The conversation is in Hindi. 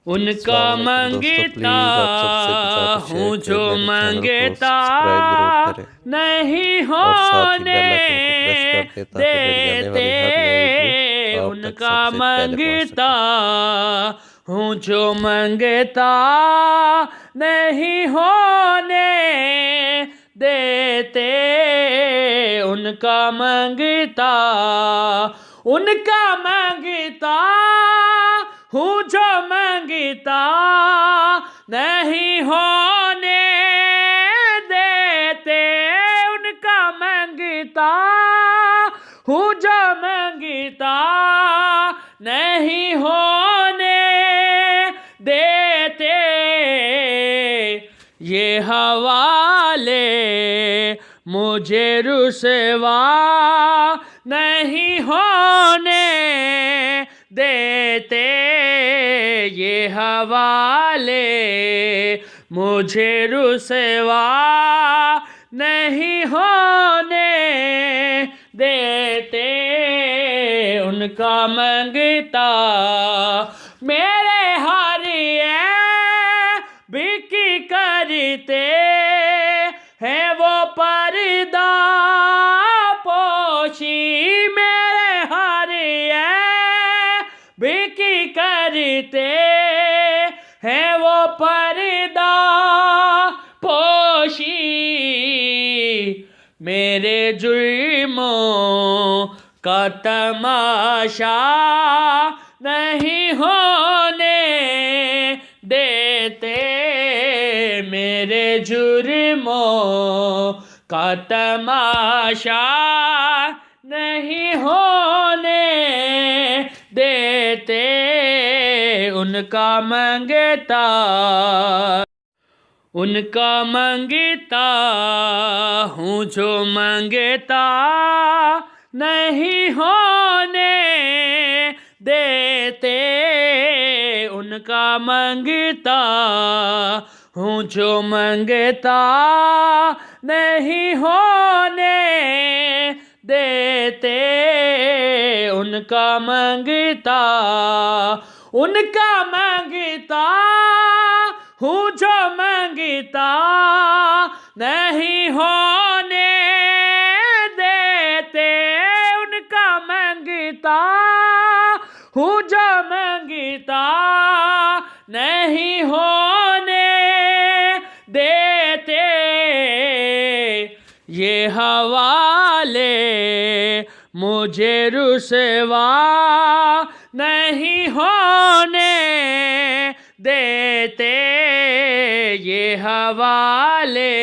उनका अस्सलाम वालेकुम दोस्तों, मंगता प्लीज़ आप सबसे गुजारिश है हूँ कि जो मेरे चैनल को मंगता सब्सक्राइब ज़रूर करें नहीं और साथ ही होने बेल आइकन को प्रेस कर दें ताकि मेरी आने देते। वाली हर नई वीडियो आप तक उनका सबसे पहले पहुंच मंगता सके। हूँ जो मंगता नहीं होने देते। उनका मंगता हूँ जो मंगता नहीं होने देते। उनका मंगता हूँ जो मंगता नहीं होने देते। ये हवाले मुझे रुसवा नहीं होने देते। ये हवाले मुझे रुसवा नहीं होने देते। उनका मंगता मेरे हारिए बिकी करते हैं वो पर्दा पोशी। मेरे हारिए बिकी करते हैं वो पर्दा पोशी। मेरे जुर्मों का तमाशा नहीं होने देते। मेरे जुर्मों का तमाशा नहीं होने देते। उनका मंगता हूँ जो मंगता नहीं होने देते। उनका मंगता हूँ जो मंगता नहीं होने देते। उनका मंगता हूँ जो मंगता नहीं होने देते। उनका मंगता हूँ जो मंगता नहीं होने देते। ये हवाले मुझे रुसवा नहीं होने देते। ये हवाले